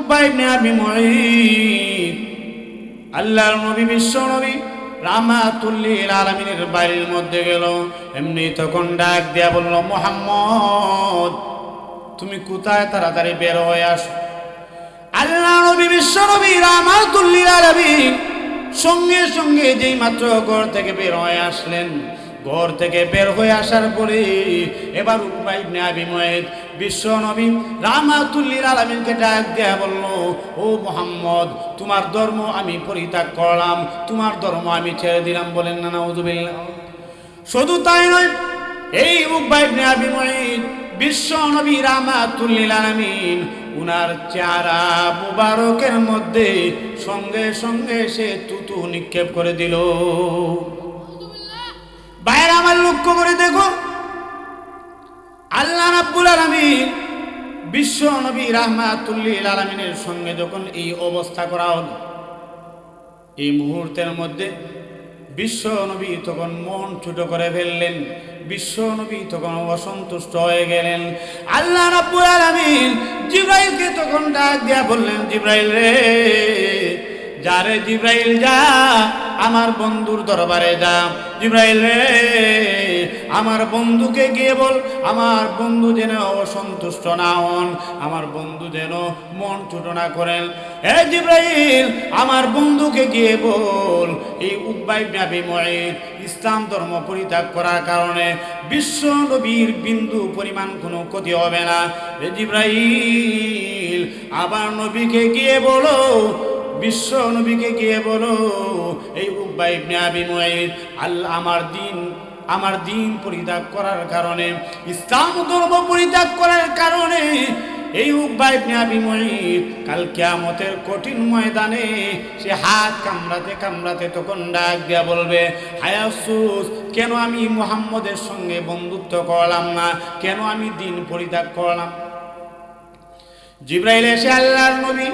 উকবা ইবনে আবি মুঈত আল্লাহর নবী বিশ্ব নবী রাহমাতুল লিল আলামিনের বাড়ির মধ্যে গেল। এমনি তখন ডাক দিয়া বলল, মুহাম্মদ তুমি কোথায়? তাড়াতাড়ি বের হয়ে আসো। আল্লাহ নবী বিশ্ব নবী রাহমাতুল লিল আলামিন সঙ্গে সঙ্গে যেই মাত্র ঘর থেকে বের হয়ে আসলেন, ঘর থেকে বের হয়ে আসার পরে এবার উকবা ইবনে আবি মুঈত বিশ্ব নবী রাহমাতুল লিল আলামিনকে ডাক দেয়া বলল, ও মুহাম্মদ তোমার ধর্ম আমি পরিত্যাগ করলাম, তোমার ধর্ম আমি ছেড়ে দিলাম। বলেন না নাউযুবিল্লাহ। শুধু তাই নয়, এই উকবা ইবনে আবি মুঈত বিশ্ব নবী রাহমাতুল লিল আলামিন উনার চেহারা মুবারকের মধ্যে সঙ্গে সঙ্গে সে তুতু নিক্ষেপ করে দিল। বাইরে আমার লক্ষ্য করে দেখো, আল্লাহ রাব্বুল আলামিন বিশ্ব নবী রাহমাতুল লিল আলামিনের সঙ্গে যখন এই অবস্থা করা হলো, এই মুহূর্তের মধ্যে বিশ্ব নবী তখন মন ছোট করে ফেললেন, বিশ্ব নবী তখন অসন্তুষ্ট হয়ে গেলেন। আল্লাহ রাব্বুল আলামিন জিবরাইলকে তখন ডাক দিয়া বললেন, জিবরাইল রে, যা রে জিবরাইল যা, আমার বন্ধুর দরবারে যা। জিবরাইল রে, আমার বন্ধুকে গিয়ে বল, আমার বন্ধু যেন অসন্তুষ্ট না হন, আমার বন্ধু যেন মন ছোট না করেন। হে জিবরাইল, আমার বন্ধুকে গিয়ে বল, এই উকবা ইবনে আবি মুঈত ইসলাম ধর্ম পরিত্যাগ করার কারণে বিশ্ব নবীর বিন্দু পরিমাণ কোনো ক্ষতি হবে না। হে জিবরাইল, আবার নবীকে গিয়ে বলো, বিশ্ব নবীকে গিয়ে বলো, এই উকবা ইবনে আবি মুঈত আল্লাহ আমার দিন পরিত্যাগ করার কারণে, ইসলাম ধর্ম পরিত্যাগ করার কারণে এই উকবা ইবনে আবি মুঈত কাল কিয়ামতের কঠিন ময়দানে সে হাত কামড়াতে কামড়াতে তখন ডাক দিয়া বলবে, হায় আফসোস, কেন আমি মুহাম্মদের সঙ্গে বন্ধুত্ব করলাম না, কেন আমি দিন পরিত্যাগ করলাম। জিবরাইল এসে আল্লাহর নবী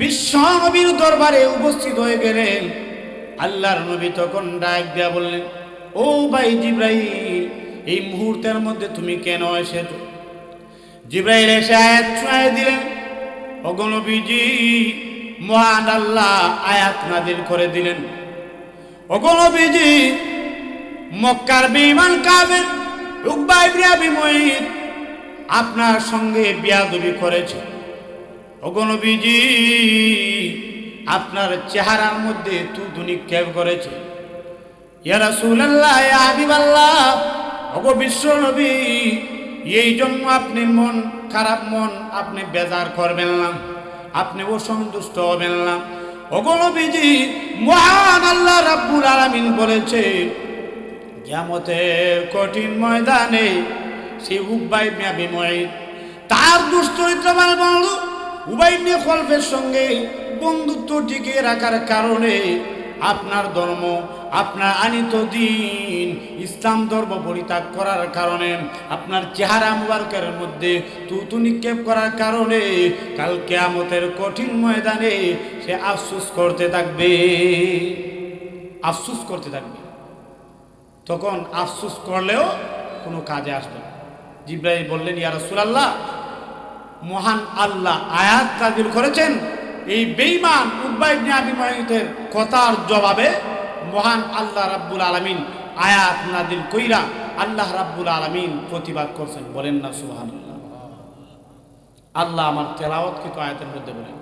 বিশ্ব নবীর দরবারে উপস্থিত হয়ে গেলেন। আল্লাহর নবী তখন ডাক দিয়া বললেন, ও ভাই জিবরাইল, এই মুহূর্তের মধ্যে তুমি কেন এসেছো? জিবরাইল এসে আয়াত শোনায় দিলেন, ওগো নবীজি, মহান আল্লাহ আয়াত নাযিল করে দিলেন। ওগো নবীজি, মক্কার বেঈমান কাফের উকবা ইবনে আবি মুঈত আপনার সঙ্গে বিয়াদবি করেছে। ওগো নবীজি, আপনার চেহারার মধ্যে থুতু নিক্ষেপ করেছে। ইয়া রাসূলুল্লাহ, ইয়া হাবিবাল্লাহ, ওগো বিশ্ব নবী, এই জন্য আপনি মন খারাপ, মন আপনি বেজার করবেন না, আপনি অসন্তুষ্ট হবেন না। ওগো নবীজি, মহান আল্লাহ রাব্বুল আলামিন বলেছে, কিয়ামতের কঠিন ময়দানে সেই উকবা ইবনে আবি মুঈত তার দুশ্চরিত্রবান বন্ধু উবাই ইবনে খলফের সঙ্গে বন্ধুত্ব টিকিয়ে রাখার কারণে আপনার ধর্ম, আপনার আনিত দিন ইসলাম ধর্ম পরিত্যাগ করার কারণে, আপনার চেহারা মুবারকের মধ্যে থুতু নিক্ষেপ করার কারণে কাল কিয়ামতের কঠিন ময়দানে সে আফসোস করতে থাকবে, আফসোস করতে থাকবে। তখন আফসোস করলেও কোনো কাজে আসবে না। জিবরাইল বললেন, ইয়া রাসূলুল্লাহ, মহান আল্লাহ আয়াত নাযিল করেছেন, এই বেঈমান উকবা ইবনে আবি মুঈতের কথার জবাবে মহান আল্লাহ রাব্বুল আলামিন আয়াত নাযিল কইরা আল্লাহ রাব্বুল আলামিন প্রতিবাদ করছেন। বলেন না সুবহানাল্লাহ। আল্লাহ আমার তেলাওয়াতকৃত আয়াতের মধ্যে বলেন,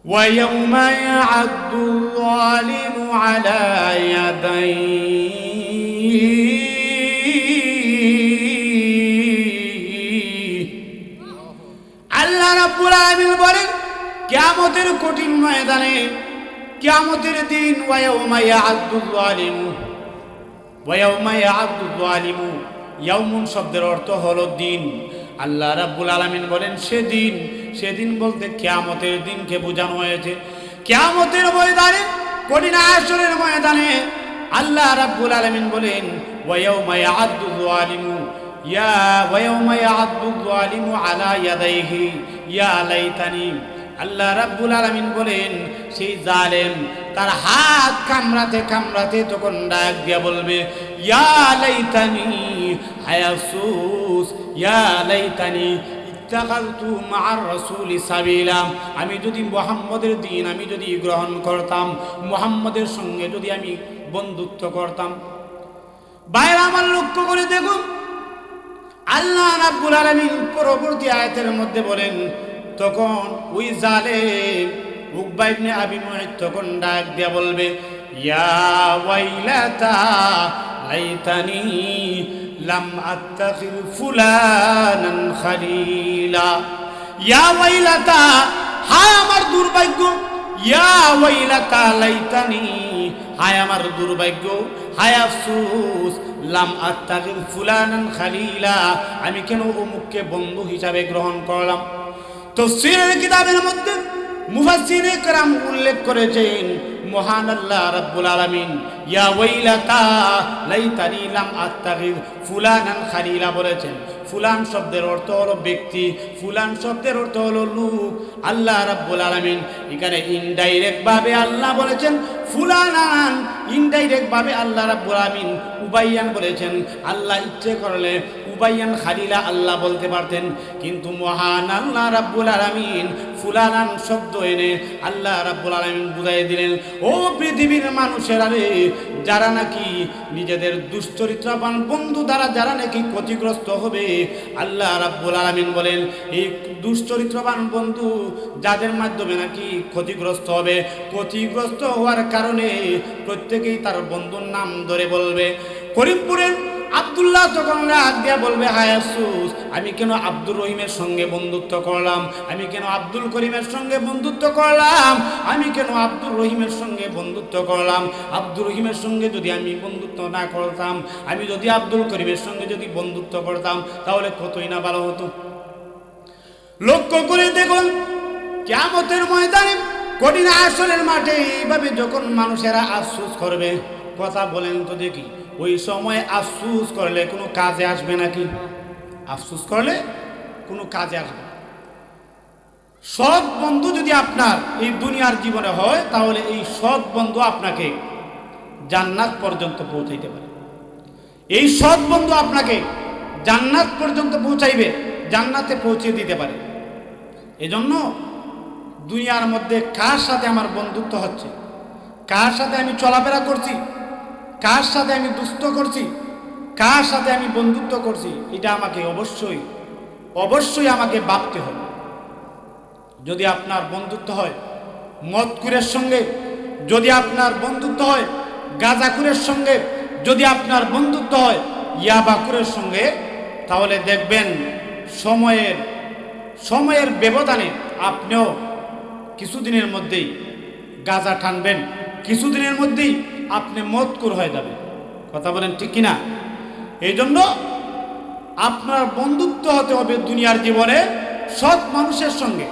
ওয়া ইয়াউমা ইয়া'আদ্দু যালিমু আলা ইয়াদাইহি আল্লাহ রাব্বুল আলামিন বলেন, কিয়ামতের কঠিন ময়দানে, কিয়ামতের দিন, ওয়া ইয়াউমা ইয়া'আদ্দু যালিমু, ইয়াউমুন শব্দের অর্থ হলো দিন। আল্লাহ রাব্বুল আলামিন বলেন সেদিন, সেদিন বলতে কিয়ামতের দিনকে বোঝানো হয়েছে। কিয়ামতের ময়দানে, কঠিন হাসরের ময়দানে আল্লাহ রাব্বুল আলামিন বলেন, ওয়া ইয়াউমা ইয়া'আদ্দু যালিমু ওয়া ইয়াউমা ইয়া'আদ্দু যালিমু আলা ইয়াদাইহি ইয়া লাইতানি। আল্লাহ রাব্বুল আলামিন বলেন, সেই জালেম তার হাত কামড়াতে কামড়াতে তখন ডাক দিয়া বলবে, ইয়া লাইতানি, হায় আফসোস, ইয়া লাইতানি, ইত্তাখাযতু মা'আর রাসূলি সাবিলা, আমি যদি মুহাম্মদের দ্বীন আমি যদি গ্রহণ করতাম, মুহাম্মদের সঙ্গে যদি আমি বন্ধুত্ব করতাম। বাইরে আমার লক্ষ্য করে দেখুন, আল্লাহ রাব্বুল আলামিন পরবর্তী আয়াতের মধ্যে বলেন, তখন ওই জালেম উকবা ইবনে আবি মুঈত তখন ডাক দিয়া বলবে, ইয়া ওয়াইলাতা লাইতানি লাম আত্তাখির ফুলানান খালিলা। ইয়া ওয়াইলাতা, হায় আমার দুর্ভাগ্য, ইয়া ওয়াইলাতা লাইতানি, হায় আমার দুর্ভাগ্য, হায় আফসোস, লাম আত্তাখির ফুলানান খালিলা, আমি কেন অমুককে বন্ধু হিসাবে গ্রহণ করলাম। তাফসীরের কিতাবের মধ্যে মুফাসসিরে কেরাম উল্লেখ করেছেন, মহান আল্লাহ রাব্বুল আলামিন ইয়া ওয়াইলাতা লাইতানি লাম আত্তাখির ফুলানান খালিলা বলেছেন। ফুলান শব্দের অর্থ হলো ব্যক্তি, ফুলান শব্দের অর্থ হলো লোক। আল্লাহ রাব্বুল আলামিন এখানে ইনডাইরেক্ট ভাবে আল্লাহ বলেছেন ফুলানান, ইনডাইরেক্ট ভাবে আল্লাহ রাব্বুল আলামিন উবাইয়ান বলেছেন। আল্লাহ ইচ্ছে করলে উবাইয়ান খালিলা আল্লাহ বলতে পারতেন, কিন্তু মহান আল্লাহ রাব্বুল আলামিন ফুলানান শব্দ এনে আল্লাহ রাব্বুল আলামিন বুঝাই দিলেন, ও পৃথিবীর মানুষেরা রে, যারা নাকি নিজেদের দুশ্চরিত্রবান বন্ধু দ্বারা যারা নাকি ক্ষতিগ্রস্ত হবে, আল্লাহ রাব্বুল আলামিন বলেন এই দুশ্চরিত্রবান বন্ধু যাদের মাধ্যমে নাকি ক্ষতিগ্রস্ত হবে, ক্ষতিগ্রস্ত হওয়ার কারণে প্রত্যেকেই তার বন্ধুর নাম ধরে বলবে। করিমপুরের আব্দুল্লাহ তখন রাগ দিয়া বলবে, হায় আফসোস, আমি কেন আব্দুর রহিমের সঙ্গে বন্ধুত্ব করলাম, আমি কেন আব্দুল করিমের সঙ্গে বন্ধুত্ব করলাম, আমি কেন আব্দুর রহিমের সঙ্গে বন্ধুত্ব করলাম। আব্দুর রহিমের সঙ্গে যদি আমি বন্ধুত্ব না করতাম, আমি যদি আব্দুল করিমের সঙ্গে যদি বন্ধুত্ব করতাম, তাহলে কতই না ভালো হতো। লক্ষ্য করে দেখুন, কিয়ামতের ময়দানে কঠিন হাসরের মাঠে এইভাবে যখন মানুষেরা আফসোস করবে, কথা বলেন তো দেখি, ওই সময় আফসোস করলে কোনো কাজে আসবে নাকি? আফসোস করলে কোনো কাজে আসবে না। সৎ বন্ধু যদি আপনার এই দুনিয়ার জীবনে হয়, তাহলে এই সৎ বন্ধু আপনাকে জান্নাত পর্যন্ত পৌঁছাইতে পারে। এই সৎ বন্ধু আপনাকে জান্নাত পর্যন্ত পৌঁছাইবে, জান্নাতে পৌঁছে দিতে পারে। এজন্য দুনিয়ার মধ্যে কার সাথে আমার বন্ধুত্ব হচ্ছে, কার সাথে আমি চলাফেরা করছি, কার সাথে আমি দুস্থ করছি, কার সাথে আমি বন্ধুত্ব করছি, এটা আমাকে অবশ্যই অবশ্যই আমাকে ভাবতে হবে। যদি আপনার বন্ধুত্ব হয় মদখুরের সঙ্গে, যদি আপনার বন্ধুত্ব হয় গাঁজাখুরের সঙ্গে, যদি আপনার বন্ধুত্ব হয় ইয়াবাখুরের সঙ্গে, তাহলে দেখবেন সময়ের ব্যবধানে আপনিও কিছুদিনের মধ্যেই গাঁজা টানবেন, কিছুদিনের মধ্যেই আপনি মদখুর হয়ে যাবেন। কথা বলেন ঠিক কিনা? এই জন্য আপনার বন্ধুত্ব হতে হবে দুনিয়ার জীবনে সৎ মানুষের সঙ্গে,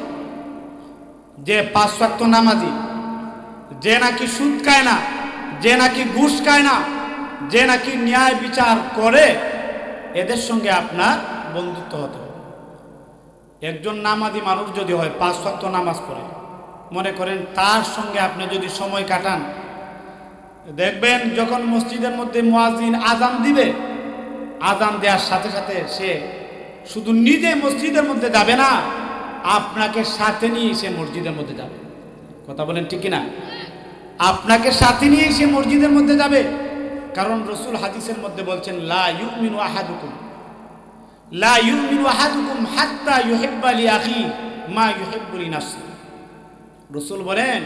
যে 5 ওয়াক্ত নামাজি, যে নাকি সুদ খায় না, যে নাকি ঘুষ খায় না, যে নাকি ন্যায় বিচার করে, এদের সঙ্গে আপনার বন্ধুত্ব হতে হবে। একজন নামাজি মানুষ যদি হয়, 5 ওয়াক্ত নামাজ পড়ে, মনে করেন তার সঙ্গে আপনি যদি সময় কাটান, দেখবেন যখন মসজিদের মধ্যে মুয়াজ্জিন আযান দিবে, আযান দেওয়ার সাথে সাথে সে শুধু নিজে মসজিদের মধ্যে যাবে না, আপনাকে সাথে নিয়ে সে মসজিদের মধ্যে যাবে। কথা বলেন ঠিক কিনা? আপনাকে সাথে নিয়ে সে মসজিদের মধ্যে যাবে। কারণ রাসূল হাদিসের মধ্যে বলছেন, লা ইউমিনু আহাদুকুম হাত্তা ইউহিব্বা লিআখি মা ইউহিব্বু লিনাফসি। রাসূল বলেন,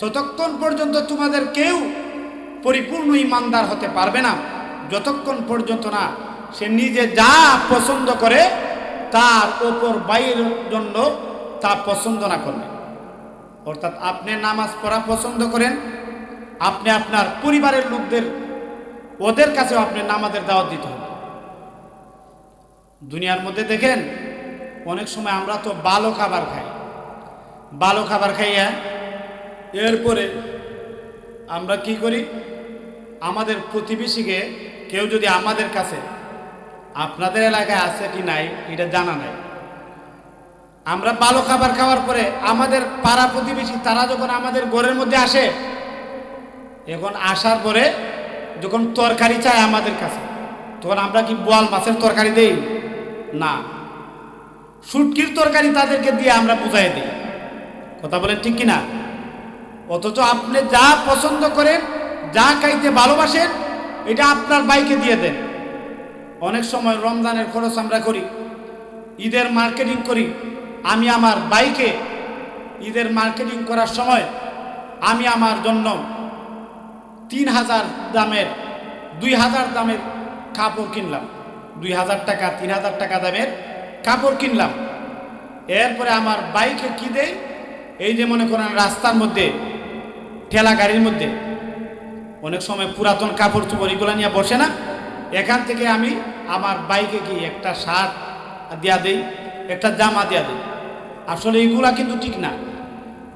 ততক্ষণ পর্যন্ত তোমাদের কেউ পরিপূর্ণ ঈমানদার হতে পারবে না যতক্ষণ পর্যন্ত না সে নিজে যা পছন্দ করে তার ওপর বাইরের জন্য তা পছন্দ না করবে। অর্থাৎ আপনি নামাজ পড়া পছন্দ করেন, আপনি আপনার পরিবারের লোকদের ওদের কাছেও আপনি নামাজের দাওয়াত দিতে হবে। দুনিয়ার মধ্যে দেখেন অনেক সময় আমরা তো ভালো খাবার খাই, ভালো খাবার খাইয়া এরপরে আমরা কি করি, আমাদের প্রতিবেশীকে কেউ যদি আমাদের কাছে, আপনাদের এলাকায় আছে কি নাই এটা জানা নাই, আমরা ভালো খাবার খাওয়ার পরে আমাদের পাড়া প্রতিবেশী তারা যখন আমাদের ঘরের মধ্যে আসে, এখন আসার পরে যখন তরকারি চায় আমাদের কাছে, তখন আমরা কি বোয়াল মাছের তরকারি দেই? না, শুটকির তরকারি তাদেরকে দিয়ে আমরা বুঝাই দিই। কথা বলেন ঠিক কিনা? অথচ আপনি যা পছন্দ করেন, যা খাইতে ভালোবাসেন, এটা আপনার বাইকে দিয়ে দেন। অনেক সময় রমজানের খরচ আমরা করি, ঈদের মার্কেটিং করি। আমি আমার বাইকে ঈদের মার্কেটিং করার সময় আমি আমার জন্য 3000 দামের 2000 দামের কাপড় কিনলাম, 2000 টাকা 3000 টাকা দামের কাপড় কিনলাম। এরপরে আমার বাইকে কি দেয়, এই যে মনে করেন রাস্তার মধ্যে ঠেলা গাড়ির মধ্যে অনেক সময় পুরাতন কাপড় চোপড় এগুলো নিয়ে বসে না, এখান থেকে আমি আমার বাইকে কি একটা শার্ট দিয়া দেই, একটা জামা দিয়া দেই। আসলে এগুলা কিন্তু ঠিক না।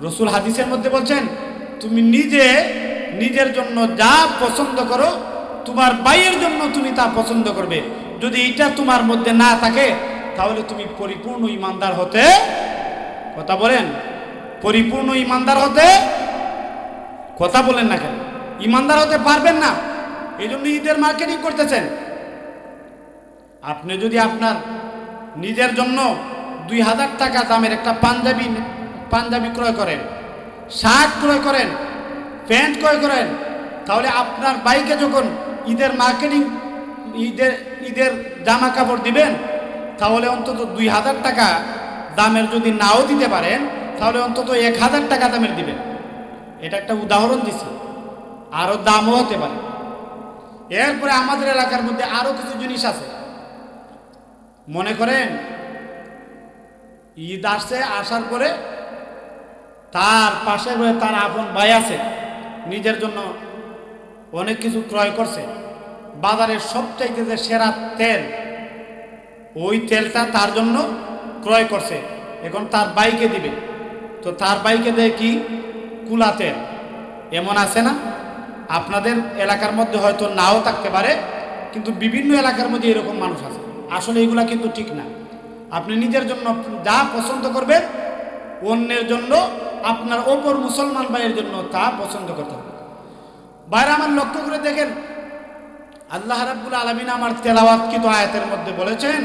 রসুল হাদিসের মধ্যে বলছেন, তুমি নিজের জন্য যা পছন্দ করো, তোমার ভাইয়ের জন্য তুমি তা পছন্দ করবে। যদি এটা তোমার মধ্যে না থাকে, তাহলে তুমি পরিপূর্ণ ইমানদার হতে, কথা বলেন, পরিপূর্ণ ইমানদার হতে, কথা বলেন না কেন, ইমানদার হতে পারবেন না। এই জন্য ঈদের মার্কেটিং করতেছেন। আপনি যদি আপনার নিজের জন্য 2000 টাকা দামের একটা পাঞ্জাবি ক্রয় করেন, শার্ট ক্রয় করেন, প্যান্ট ক্রয় করেন, তাহলে আপনার বাইকে যখন ঈদের মার্কেটিং ঈদের জামা কাপড় দিবেন, তাহলে অন্তত 2000 টাকা দামের যদি নাও দিতে পারেন, তাহলে অন্তত 1000 টাকা দামের দিবেন। এটা একটা উদাহরণ দিছি, আরো দামও হতে পারে। এরপরে আমাদের এলাকার মধ্যে আরো কিছু জিনিস আছে। মনে করেন ঈদ আসছে, আসার পরে তার পাশে তার আপন ভাই আছে, নিজের জন্য অনেক কিছু ক্রয় করছে। বাজারের সবচাইতে যে সেরা তেল, ওই তেলটা তার জন্য ক্রয় করছে, এখন তার বাইকে দিবে। তো তার বাইকে দেয় কি, কুলা তেল। এমন আছে না? আপনাদের এলাকার মধ্যে হয়তো নাও থাকতে পারে, কিন্তু বিভিন্ন এলাকার মধ্যে এরকম মানুষ আছে। আসলে এগুলা কিন্তু ঠিক না। আপনি নিজের জন্য যা পছন্দ করবেন, অন্যের জন্য, আপনার অপর মুসলমান ভাইয়ের জন্য তা পছন্দ করতে হবে। বাইরে আমার লক্ষ্য করে দেখেন, আল্লাহ রাব্বুল আলামিন আমার তেলাওয়াতকৃত আয়াতের মধ্যে বলেছেন,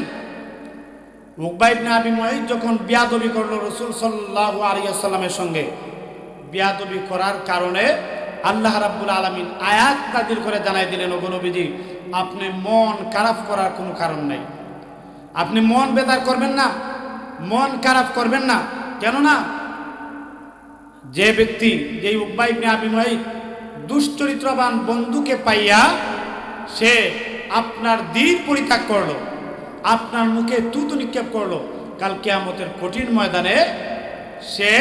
উকবা ইবনে আবি মুআইত যখন বিয়াদবি করলো রাসূল সাল্লাল্লাহু আলাইহি ওয়াসাল্লামের সঙ্গে, বিয়াদবি করার কারণে আল্লাহ রাব্বুল আলামিন আয়াত নাযিল করে জানাই দিলেন, ওগো নবীজি, আপনি মন খারাপ করার কোনো কারণ নাই। আপনি মন বেদার করবেন না, মন খারাপ করবেন না। কেননা যে ব্যক্তি, যেই উকবা ইবনে আবি মুআইত দুশ্চরিত্রবান বন্ধুকে পাইয়া সে আপনার দ্বীন পরিত্যাগ করলো, আপনার মুখে থুতু নিক্ষেপ করলো, কাল কিয়ামতের কঠিন ময়দানে সে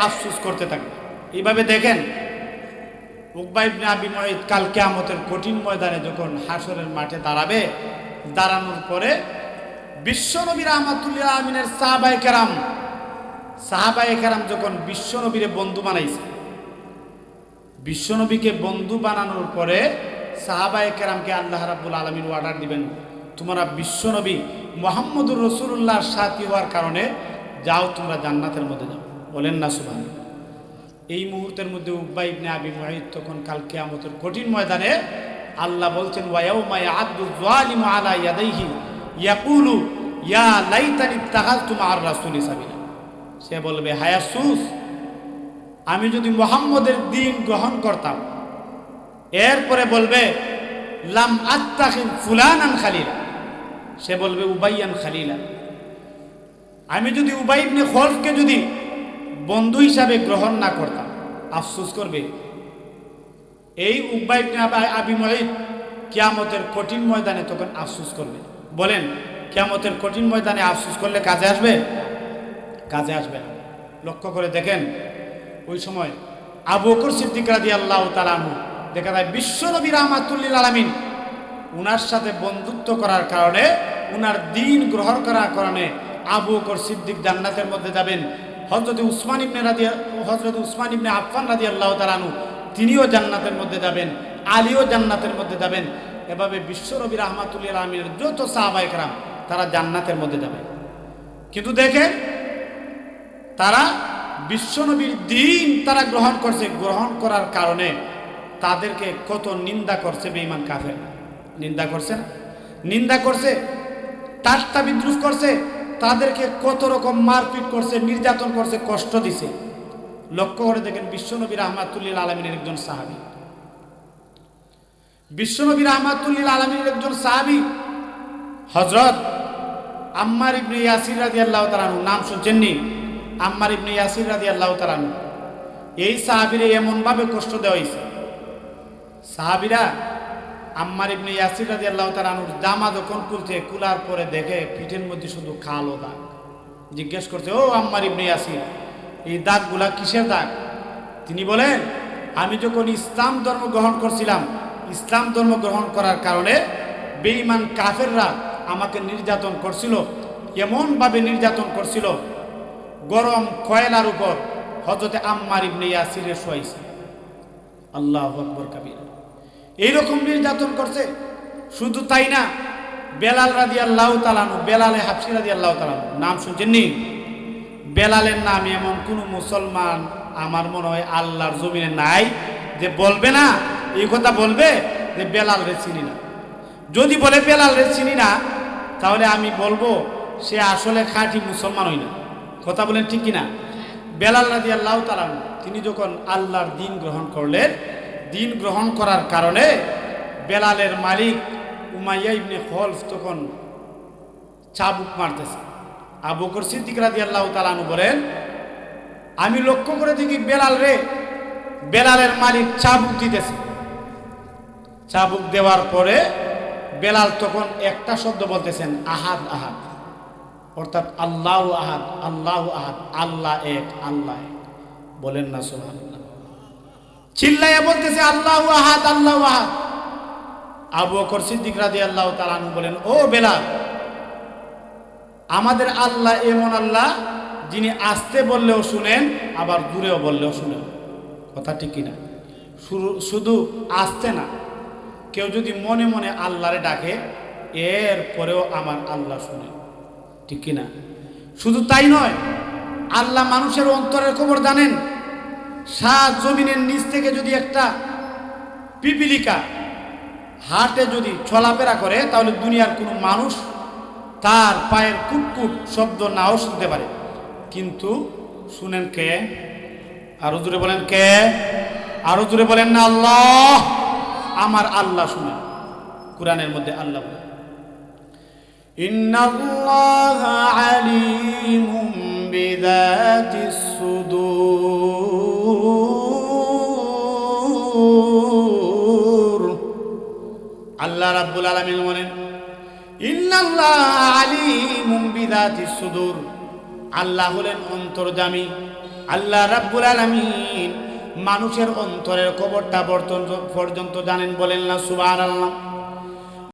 আফসোস করতে থাকবে। এইভাবে দেখেন, উকবা ইবনে আবি মুআইত কাল কিয়ামতের কঠিন ময়দানে যখন হাসরের মাঠে দাঁড়াবে, দাঁড়ানোর পরে বিশ্বনবী রাহমাতুল লিল আলামিনের সাহাবায়ে কেরাম যখন বিশ্বনবীরে বন্ধু বানাইছে, বিশ্বনবীকে বন্ধু বানানোর পরে সাহাবায়ে কেরামকে আল্লাহ রাব্বুল আলামিন অর্ডার দিবেন, তোমরা বিশ্বনবী মুহাম্মদুর রাসূলুল্লাহর সাথী হওয়ার কারণে যাও, তোমরা জান্নাতের মধ্যে যাও। বলেন না সুবহানাল্লাহ। এই মুহূর্তের মধ্যে উকবা ইবনে আবি মুআইত তখন কাল কিয়ামতের কঠিন ময়দানে আল্লাহ বলছেন, ওয়া ইয়াউমা ইয়া'আদ্দু যালিমু আলা ইয়াদাইহি ইয়াকুলু ইয়া লাইতানি ইত্তাখাযতু মা'আর রাসূলি সাবিলা। সে বলবে, হায় আফসোস, আমি যদি মুহাম্মদের দ্বীন গ্রহণ করতাম। এরপরে বলবে, লাম আত্তাখিয ফুলানান খালিলা। সে বলবে, উবাইয়ান খালিলা। আমি যদি উবাই ইবনে খলফকে যদি বন্ধু হিসাবে গ্রহণ না করতাম। আফসোস করবে। এই উকবা ইবনে আবি মুআইত কিয়ামতের কঠিন ময়দানে তখন আফসোস করবে। বলেন, কিয়ামতের কঠিন ময়দানে আফসোস করলে কাজে আসবে? কাজে আসবে না। লক্ষ্য করে দেখেন, ওই সময় আবু বকর সিদ্দিক রাদিয়াল্লাহু তাআলা আনহু, দেখা যায় বিশ্বনবী রাহমাতুল লিল আলামিন উনার সাথে বন্ধুত্ব করার কারণে, উনার দ্বীন গ্রহণ করার কারণে আবু বকর সিদ্দিক জান্নাতের মধ্যে যাবেন। হযরত উসমান ইবনে আফফান রাদিয়াল্লাহু তাআলা আনহু তিনিও জান্নাতের মধ্যে যাবেন, আলীও জান্নাতের মধ্যে যাবেন। এভাবে বিশ্বনবী রাহমাতুল লিল আলামিনের যত সাহাবায়ে কেরাম তারা জান্নাতের মধ্যে যাবে। কিন্তু দেখেন, তারা বিশ্বনবীর দ্বীন তারা গ্রহণ করছে, গ্রহণ করার কারণে তাদেরকে কত নিন্দা করছে বেঈমান কাফের। নিন্দা করছে না? নিন্দা করছে, ঠাট্টা বিদ্রুপ করছে, তাদেরকে কত রকম মারপিট করছে, নির্যাতন করছে, কষ্ট দিছে। লক্ষ্য করে দেখেন বিশ্বনবী রাহমাতুল্লিল আলামিনের একজন সাহাবী, বিশ্বনবী রাহমাতুল্লিল আলামিনের একজন সাহাবী হযরত আম্মার ইবনে ইয়াসির রাদিয়াল্লাহু তাআলা আনহু, নাম শুনছেননি? আম্মার ইবনে ইয়াসির রাদিয়াল্লাহু তাআলা আনহু, এই সাহাবীরে এমনভাবে কষ্ট দেওয়া হয়েছে। সাহাবীরা আম্মার ইবনে ইয়াসির রাদিয়াল্লাহু তাআলা আনহুর জামা যখন খুলছে, খোলার পরে দেখে পিঠের মধ্যে শুধু কালো দাগ। জিজ্ঞেস করছে, ও আম্মার ইবনে ইয়াসির, এই দাগগুলা কিসের দাগ? তিনি বলেন, আমি যখন ইসলাম ধর্ম গ্রহণ করছিলাম, ইসলাম ধর্ম গ্রহণ করার কারণে বেঈমান কাফেররা আমাকে নির্যাতন করছিল, এমনভাবে নির্যাতন করছিল, গরম কয়লার উপর হযরতে আম্মার ইবনে ইয়াসিরের শোয়াইছে। আল্লাহু আকবার কাবীর। এইরকম নির্যাতন করছে। শুধু তাই না, বেলাল রাদিয়াল্লাহু তাআলা আনহু, বেলালে হাবশী রাদিয়াল্লাহু তাআলা আনহু, নাম শুনছেননি? বেলালের নাম এমন কোন মুসলমান আমার মনে হয় আল্লাহর জমিনে নাই যে বলবে না, এই কথা বলবে যে বেলাল রে চিনি না। যদি বলে বেলাল রে চিনি না, তাহলে আমি বলবো সে আসলে খাঁটি মুসলমান হই না। কথা বলেন ঠিক কিনা? বেলাল রাদিয়াল্লাহু তাআলা আনহু তিনি যখন আল্লাহর দ্বীন গ্রহণ করলেন, দ্বীন গ্রহণ করার কারণে বেলালের মালিক উমাইয়া ইবনে খলফ তখন চাবুক মারতেছে। আবু বকর সিদ্দিক রাদিয়াল্লাহু তাআলা আনহু বলেন, আমি লক্ষ্য করে দেখি বেলাল রে, বেলালের মালিক চাবুক দিতেছে। চাবুক দেওয়ার পরে বেলাল তখন একটা শব্দ বলতেছেন, আহাদ আহাদ, অর্থাৎ আল্লাহু আহাদ, আল্লাহু আহাদ, আল্লাহ এক, আল্লাহ এক। বলেন না সুবহানাল্লাহ? চিল্লাইয়া বলতেছে আল্লাহু আহাদ, আল্লাহু আহাদ। আবু বকর সিদ্দিক রাদিয়াল্লাহু তাআলা আনহু বলেন, ও বেলাল, আমাদের আল্লাহ এমন আল্লাহ যিনি আস্তে বললেও শুনেন, আবার দূরেও বললেও শুনেন। কথা ঠিক কিনা? শুধু আস্তে না, কেউ যদি মনে মনে আল্লাহরে ডাকে, এর পরেও আমার আল্লাহ শুনে। ঠিক কিনা? শুধু তাই নয়, আল্লাহ মানুষের অন্তরের খবর জানেন। সাত জমিনের নিচ থেকে যদি একটা পিপিলিকা হাটে যদি চলাফেরা করে, তাহলে দুনিয়ার কোনো মানুষ তার পায়ের কুটকুট শব্দ নাও শুনতে পারে, কিন্তু শুনেন কে? আরো জোরে বলেন কে? আরো জোরে বলেন না আল্লাহ। আমার আল্লাহ শুনেন। কোরআনের মধ্যে আল্লাহ বলেন, ইন্নাল্লাহা আলিমুম বিযাতিস সুদূর। আল্লাহ রাব্বুল আলামিন বলেন, ইন্নাল্লাহা আলিমুম বিযাতিস সুদূর। আল্লাহ হলেন অন্তর্যামী। আল্লাহ রাব্বুল আলামিন মানুষের অন্তরের খবরটা পর্যন্ত জানেন। বলেন না সুবহানাল্লাহ?